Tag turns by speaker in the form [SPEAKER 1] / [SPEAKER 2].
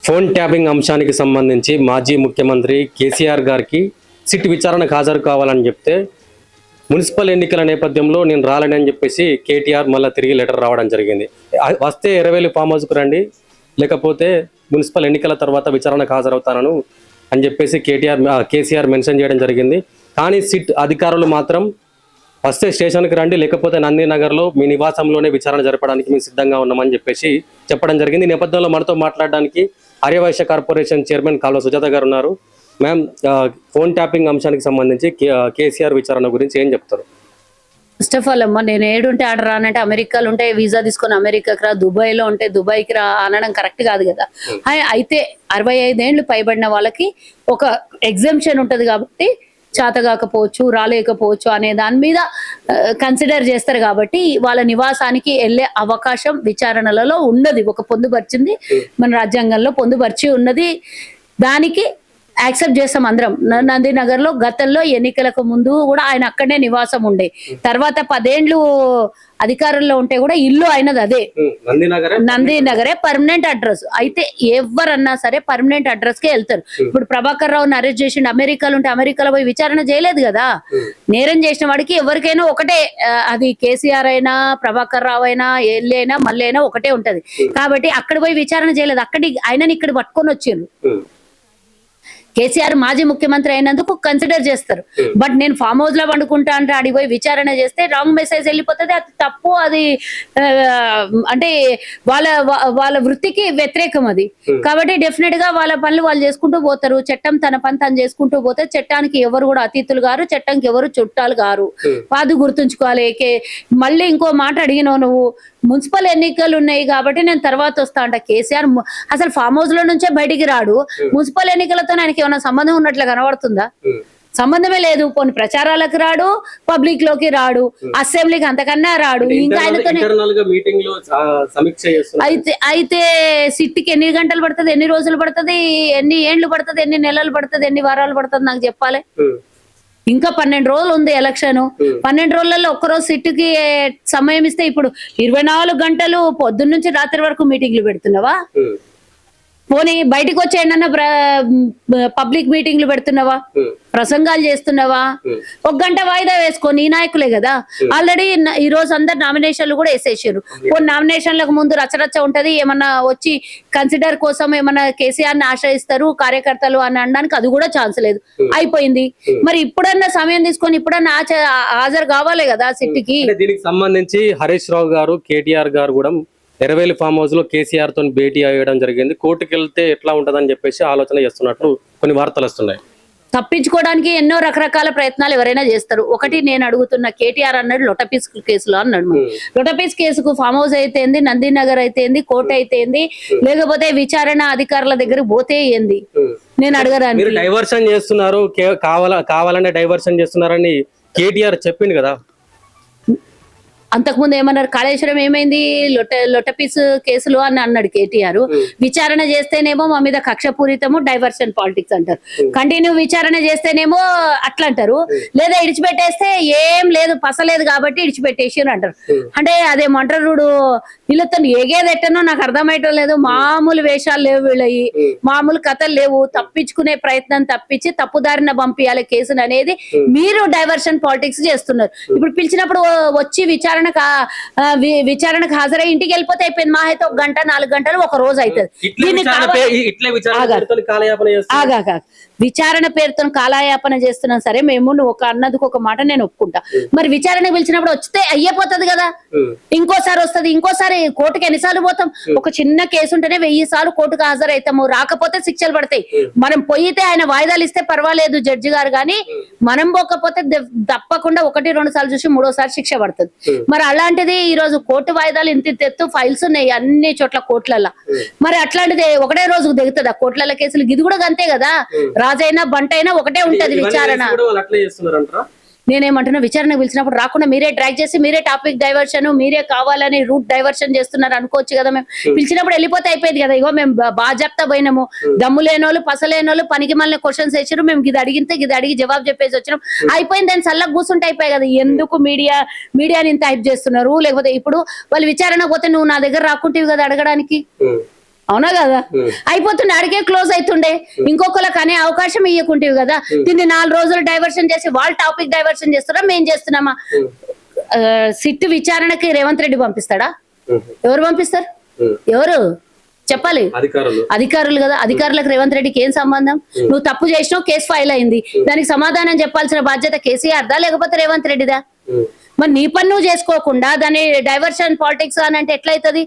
[SPEAKER 1] Phone tapping అంశానికి సంబంధించి మాజీ ముఖ్యమంత్రి కేసీఆర్ గారికి సిట్ విచారణకు హాజరు కావాలని చెప్తే మున్సిపల్ ఎన్నికల నేపథ్యంలో నేను రాలని అని చెప్పేసి కేటీఆర్ మళ్ళీ తిరిగి లెటర్ రావడం జరిగింది. వస్తే ఎర్రవేలి ఫామ్ హౌస్కు రండి, లేకపోతే మున్సిపల్ ఎన్నికల తర్వాత విచారణకు హాజరవుతాను అని చెప్పేసి కేసీఆర్ మెన్షన్ చేయడం జరిగింది. కానీ సిట్ అధికారులు మాత్రం వస్తే స్టేషన్కి రండి, లేకపోతే నందినగర్లో మీ నివాసంలోనే విచారణ జరపడానికి మేము సిద్ధంగా ఉన్నామని చెప్పేసి చెప్పడం జరిగింది. ఈ నేపథ్యంలో మనతో మాట్లాడడానికి ఆర్యవైశ్య కార్పొరేషన్ చైర్మన్ కాల్వ సుజాత గారు ఉన్నారు. మ్యామ్, ఫోన్ ట్యాపింగ్ అంశానికి సంబంధించి కేసీఆర్ విచారణ గురించి ఏం చెప్తారు?
[SPEAKER 2] ఫస్ట్ ఆఫ్ ఆల్ అమ్మా, నేను ఏడుంటే ఆడ రానంటే అమెరికాలో ఉంటే వీసా తీసుకొని అమెరికాకి రా, దుబాయ్లో ఉంటే దుబాయ్కి రా అనడం కరెక్ట్ కాదు కదా. అయితే 65 ఏళ్ళు పైబడిన వాళ్ళకి ఒక ఎగ్జామ్షన్ ఉంటుంది కాబట్టి చేతగాకపోవచ్చు, రాలేకపోవచ్చు అనే దాని మీద కన్సిడర్ చేస్తారు. కాబట్టి వాళ్ళ నివాసానికి వెళ్ళే అవకాశం విచారణలలో ఉన్నది, ఒక పొందుపరిచింది మన రాజ్యాంగంలో పొందుపరిచి ఉన్నది. దానికి యాక్సెప్ట్ చేస్తాం అందరం. నందినగర్ లో గతంలో ఎన్నికలకు ముందు కూడా ఆయన అక్కడనే నివాసం ఉండే, తర్వాత 10 ఏళ్ళు అధికారంలో ఉంటే కూడా ఇల్లు అయినది అదే నందినగరే పర్మనెంట్ అడ్రస్. అయితే ఎవరన్నా సరే పర్మనెంట్ అడ్రస్ కే వెళ్తారు. ఇప్పుడు ప్రభాకర్ రావుని అరెస్ట్ చేసిండు, అమెరికాలో ఉంటే అమెరికాలో పోయి విచారణ చేయలేదు కదా. నేరం చేసిన వాడికి ఎవరికైనా ఒకటే, అది కేసీఆర్ అయినా ప్రభాకర్ రావు అయినా ఎల్లి అయినా మళ్ళీ అయినా ఒకటే ఉంటది. కాబట్టి అక్కడ పోయి విచారణ చేయలేదు, ఆయనని ఇక్కడ పట్టుకొని వచ్చిండ్రు. కేసీఆర్ మాజీ ముఖ్యమంత్రి అయినందుకు కన్సిడర్ చేస్తారు. బట్ నేను ఫామ్ హౌస్ లో వండుకుంటా అంటే అడిగి పోయి విచారణ చేస్తే రాంగ్ మెసేజ్ వెళ్ళిపోతుంది, అది తప్పు. అది అంటే వాళ్ళ వృత్తికి వ్యతిరేకం అది. కాబట్టి డెఫినెట్ గా వాళ్ళ పనులు వాళ్ళు చేసుకుంటూ పోతారు. చట్టం తన పని తను చేసుకుంటూ పోతే చట్టానికి ఎవరు కూడా అతీతులు గారు, చట్టంకి ఎవరు చుట్టాలు గారు. అది గుర్తుంచుకోవాలి. మళ్ళీ ఇంకో మాట అడిగినావు నువ్వు, మున్సిపల్ ఎన్నికలు ఉన్నాయి కాబట్టి నేను తర్వాత వస్తా అంట. కేసీఆర్ అసలు ఫామ్ హౌస్ లో నుంచే బయటికి రాడు. మున్సిపల్ ఎన్నికలతో ఆయనకి ఏమైనా సంబంధం ఉన్నట్లు కనబడుతుందా? సంబంధమే లేదు. కొన్ని ప్రచారాలకు రాడు, పబ్లిక్ లోకి రాడు, అసెంబ్లీకి అంతకన్నా రాడు. ఇంకా ఆయనతో అయితే సిట్టికి ఎన్ని గంటలు పడుతుంది, ఎన్ని రోజులు పడుతుంది, ఎన్ని ఏండ్లు పడుతుంది, ఎన్ని నెలలు పడుతుంది, ఎన్ని వారాలు పడుతుంది నాకు చెప్పాలి. ఇంకా 12 రోజులు ఉంది ఎలక్షన్. 12 రోజులలో ఒక్కరోజు సిట్టుకి సమయం ఇస్తే ఇప్పుడు 24 గంటలు పొద్దున్న నుంచి రాత్రి వరకు మీటింగ్లు పెడుతున్నావా? పోనీ బయటకు వచ్చేయండి, పబ్లిక్ మీటింగ్లు పెడుతున్నావా, ప్రసంగాలు చేస్తున్నావా? 1 గంట వాయిదా వేసుకో, నీ నాయకులే కదా. ఆల్రెడీ ఈ రోజు అందరు నామినేషన్లు కూడా వేసేసారు. కొన్ని నామినేషన్లకు ముందు రచరచ ఉంటది, ఏమన్నా వచ్చి కన్సిడర్ కోసం ఏమన్నా కేసీఆర్ ని ఆశ్రయిస్తారు కార్యకర్తలు అని అనడానికి అది కూడా ఛాన్స్ లేదు, అయిపోయింది. మరి ఇప్పుడన్నా సమయం తీసుకొని ఇప్పుడన్నా హాజరు కావాలి కదా సిట్టికి.
[SPEAKER 1] దీనికి సంబంధించి హరీష్ రావు గారు, కేటీఆర్ గారు కూడా ఎర్రవేలి ఫామ్ హౌస్ లో కేసీఆర్ తో భేటీ అయ్యడం జరిగింది. కోర్టుకు వెళ్తే ఎట్లా ఉంటదని చెప్పేసి ఆలోచన చేస్తున్నట్లు కొన్ని వార్తలు వస్తున్నాయి.
[SPEAKER 2] తప్పించుకోవడానికి ఎన్నో రకరకాల ప్రయత్నాలు ఎవరైనా చేస్తారు. ఒకటి నేను అడుగుతున్న, కేటీఆర్ అన్నాడు లొటపీస్ కేసులో అన్నాడు. లొటపీస్ కేసుకు ఫామ్ హౌస్ అయితే ఏంది, నందినగర్ అయితే ఏంది, కోర్టు అయితే ఏంది, లేకపోతే విచారణ అధికారుల దగ్గర పోతే ఏంది నేను అడగడానికి.
[SPEAKER 1] డైవర్షన్ చేస్తున్నారు, కావాలనే డైవర్షన్ చేస్తున్నారని కేటీఆర్ చెప్పింది కదా.
[SPEAKER 2] అంతకుముందు ఏమన్నారు, కాళేశ్వరం ఏమైంది, లొటపీస్ కేసులు అని అన్నాడు కేటీఆర్. విచారణ చేస్తేనేమో మా మీద కక్షపూరితము, డైవర్షన్ పాలిటిక్స్ అంటారు. కంటిన్యూ విచారణ చేస్తేనేమో అట్లా అంటారు, లేదా ఇడిచిపెట్టేస్తే ఏం లేదు పసలేదు కాబట్టి ఇడిచిపెట్టేసి అంటారు. అంటే అదేమంటారు చూడు, వీళ్ళతో ఏగేది ఎట్టనో నాకు అర్థమయ్యటం లేదు. మామూలు వేషాలు లేవు వీళ్ళవి, మామూలు కథలు లేవు. తప్పించుకునే ప్రయత్నం తప్పించి తప్పుదారిన పంపించాలి కేసును అనేది మీరు డైవర్షన్ పాలిటిక్స్ చేస్తున్నారు. ఇప్పుడు పిలిచినప్పుడు వచ్చి విచారణకు హాజరై ఇంటికి వెళ్ళిపోతే అయిపోయింది. మా అయితే 1 గంట 4 గంటలు ఒక రోజు అవుతుంది. విచారణ పేరుతో కాలయాపన చేస్తున్నాం సరే, మేము నువ్వు ఒక అన్నదికి ఒక మాట నేను ఒప్పుకుంటా. మరి విచారణ పిలిచినప్పుడు వస్తే అయ్యిపోతుంది కదా, ఇంకోసారి వస్తుంది. ఇంకోసారి కోర్టుకి ఎన్నిసార్లు పోతాం? ఒక చిన్న కేసు ఉంటేనే 1000 సార్లు కోర్టుకు హాజరవుతాము, రాకపోతే శిక్షలు పడతాయి. మనం పోయితే ఆయన వాయిదాలు ఇస్తే పర్వాలేదు జడ్జి గారు, కానీ మనం పోకపోతే తప్పకుండా 1-2 సార్లు చూసి 3వ సారి శిక్ష పడుతుంది. మరి అలాంటిది ఈ రోజు కోర్టు వాయిదాలు ఇంత ఎత్తు ఫైల్స్ ఉన్నాయి అన్ని చోట్ల కోర్టులలో. మరి అట్లాంటిది ఒకటే రోజుకు దిగుతుందా కోర్టుల కేసులు? ఇది కూడా అంతే కదా, రాజైనా బంటైనా ఒకటే ఉంటది విచారణ. నేనేమంటున్నా, విచారణ పిలిచినప్పుడు రాకుండా మీరే డ్రాగ్ చేసి మీరే టాపిక్ డైవర్షన్, మీరే కావాలని రూట్ డైవర్షన్ చేస్తున్నారు అనుకోవచ్చు కదా. మేము పిలిచినప్పుడు వెళ్ళిపోతే అయిపోయింది కదా. ఇగో మేము బాజాప్తా పోయినాము, దమ్ము లేనోళ్ళు పసలేనోళ్ళు పనికి మళ్ళీ క్వశ్చన్స్ వేసారు, మేము ఇది అడిగితే ఇది అడిగి జవాబు చెప్పేసి వచ్చినాం, అయిపోయింది. దాన్ని చల్లగా కూర్చుంటే అయిపోయాయి కదా. ఎందుకు మీడియాని ఇంత హైప్ చేస్తున్నారు? లేకపోతే ఇప్పుడు వాళ్ళు విచారణ పోతే నువ్వు నా దగ్గర రాకుంటేవి కదా అడగడానికి. అవునా కదా అయిపోతుండే అడిగే క్లోజ్ అవుతుండే ఇంకొకరికి అనే అవకాశం ఇవ్వకుంటేవి కదా దీన్ని 4 రోజులు డైవర్షన్ చేసి వాళ్ళ టాపిక్ డైవర్షన్ చేస్తారా మేం చేస్తున్నామా సిట్ విచారణకి రేవంత్ రెడ్డి పంపిస్తాడా ఎవరు పంపిస్తారు ఎవరు చెప్పాలి అధికారులు కదా అధికారులకు రేవంత్ రెడ్డికి ఏం సంబంధం నువ్వు తప్పు చేసినావు కేసు ఫైల్ అయింది దానికి సమాధానం చెప్పాల్సిన బాధ్యత కేసీఆర్ దా లేకపోతే రేవంత్ రెడ్డిదా మరి నీ పని నువ్వు చేసుకోకుండా దాన్ని డైవర్షన్ పాలిటిక్స్ అని అంటే ఎట్లయితది